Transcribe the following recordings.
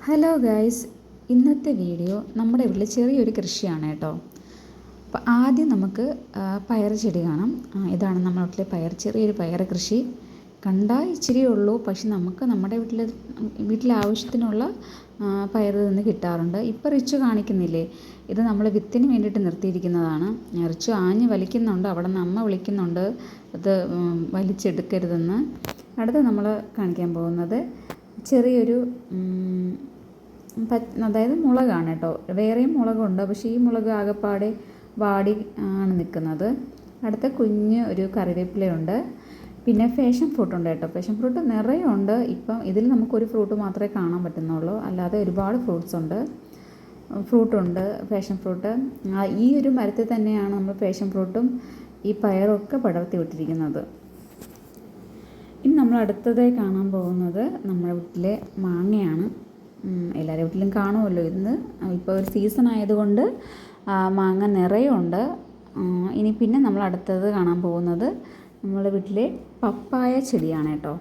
Hello guys, ഇന്നത്തെ video നമ്മുടെ വീട്ടിൽ ചെറിയൊരു കൃഷിയാണ് കേട്ടോ. അപ്പോൾ ആദ്യം നമുക്ക് പയർ ചെടി കാണാം. ഇതാണ് നമ്മുടെ വീട്ടിലെ പയർ, ചെറിയൊരു പയർ കൃഷി. കണ്ടാൽ ഇച്ചിരിയേ ഉള്ളൂ, പക്ഷെ നമുക്ക് നമ്മുടെ വീട്ടിലെ ആവശ്യത്തിനുള്ള പയർ നിന്ന് കിട്ടാറുണ്ട്. ഇപ്പോൾ റിച്ചു കാണിക്കുന്നില്ലേ, ഇത് നമ്മൾ വിത്തിന് വേണ്ടിയിട്ട് നിർത്തിയിരിക്കുന്നതാണ്. റിച്ചു ആഞ്ഞ് വലിക്കുന്നുണ്ട്, അവിടെ നിന്ന് അമ്മ വിളിക്കുന്നുണ്ട് അത് വലിച്ചെടുക്കരുതെന്ന്. അടുത്ത് നമ്മൾ കാണിക്കാൻ പോകുന്നത് ചെറിയൊരു അതായത് മുളകാണ് കേട്ടോ. വേറെയും മുളകുണ്ട്, പക്ഷേ ഈ മുളക് ആകെപ്പാടെ വാടി ആണ് നിൽക്കുന്നത്. അടുത്ത കുഞ്ഞ് ഒരു കറിവേപ്പിലയുണ്ട്, പിന്നെ ഫാഷൻ ഫ്രൂട്ട് ഉണ്ട് കേട്ടോ. ഫാഷൻ ഫ്രൂട്ട് നിറയെ ഉണ്ട്. ഇപ്പം ഇതിൽ നമുക്കൊരു ഫ്രൂട്ട് മാത്രമേ കാണാൻ പറ്റുന്നുള്ളൂ, അല്ലാതെ ഒരുപാട് ഫ്രൂട്ടുണ്ട് ഫാഷൻ ഫ്രൂട്ട്. ഈ ഒരു മരത്തിൽ തന്നെയാണ് നമ്മൾ ഫാഷൻ ഫ്രൂട്ടും ഈ പയറും ഒക്കെ പടർത്തി വിട്ടിരിക്കുന്നത്. ഇനി നമ്മൾ അടുത്തതായി കാണാൻ പോകുന്നത് നമ്മുടെ വീട്ടിലെ മാങ്ങയാണ്. എല്ലാവരുടെ വീട്ടിലും കാണുമല്ലോ, ഇന്ന് ഇപ്പോൾ ഒരു സീസൺ ആയതുകൊണ്ട് മാങ്ങ നിറയുണ്ട്. ഇനി പിന്നെ നമ്മൾ അടുത്തത് കാണാൻ പോകുന്നത് നമ്മുടെ വീട്ടിലെ പപ്പായ ചെടിയാണ് കേട്ടോ.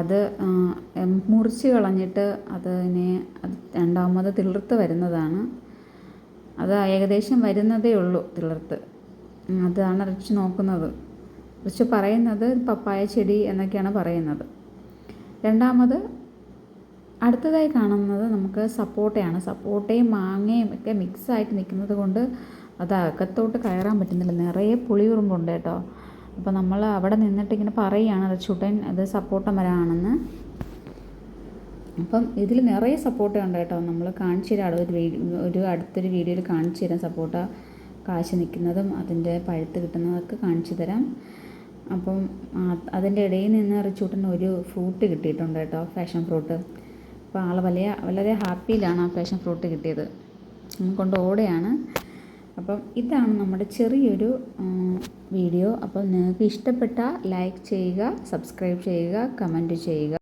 അത് മുറിച്ച് കളഞ്ഞിട്ട് അത് രണ്ടാമത് തിളിർത്ത് വരുന്നതാണ്. അത് ഏകദേശം വരുന്നതേ ഉള്ളൂ തിളിർത്ത്. അതാണ് റിച്ച് നോക്കുന്നത്. റിച്ച് പറയുന്നത് പപ്പായ ചെടി എന്നൊക്കെയാണ് പറയുന്നത്. അടുത്തതായി കാണുന്നത് നമുക്ക് സപ്പോട്ടയാണ്. സപ്പോട്ടയും മാങ്ങയും ഒക്കെ മിക്സായിട്ട് നിൽക്കുന്നത് കൊണ്ട് അത് അകത്തോട്ട് കയറാൻ പറ്റുന്നില്ല, നിറയെ പുളിയുറുമ്പുണ്ട് കേട്ടോ. അപ്പോൾ നമ്മൾ അവിടെ നിന്നിട്ട് ഇങ്ങനെ പറയുകയാണ് റിച്ചൂട്ടൻ അത് സപ്പോട്ട മരമാണെന്ന്. അപ്പം ഇതിൽ നിറയെ സപ്പോട്ട ഉണ്ട് കേട്ടോ. നമ്മൾ കാണിച്ചു തരാം, അടുത്തൊരു വീഡിയോയിൽ കാണിച്ചു തരാം സപ്പോട്ട കാശ് നിൽക്കുന്നതും അതിൻ്റെ പഴുത്ത് കിട്ടുന്നതൊക്കെ കാണിച്ചു തരാം. അപ്പം അതിൻ്റെ ഇടയിൽ നിന്ന് റിച്ചൂട്ടന് ഒരു ഫ്രൂട്ട് കിട്ടിയിട്ടുണ്ട് കേട്ടോ, ഫാഷൻ ഫ്രൂട്ട്. അപ്പോൾ ആൾ വളരെ ഹാപ്പിയിലാണ് ആ ഫാഷൻ ഫ്രൂട്ട് കിട്ടിയത്, കൊണ്ട് ഓടെയാണ്. അപ്പം ഇതാണ് നമ്മുടെ ചെറിയൊരു വീഡിയോ. അപ്പോൾ നിങ്ങൾക്ക് ഇഷ്ടപ്പെട്ടാൽ ലൈക്ക് ചെയ്യുക, സബ്സ്ക്രൈബ് ചെയ്യുക, കമൻറ്റ് ചെയ്യുക.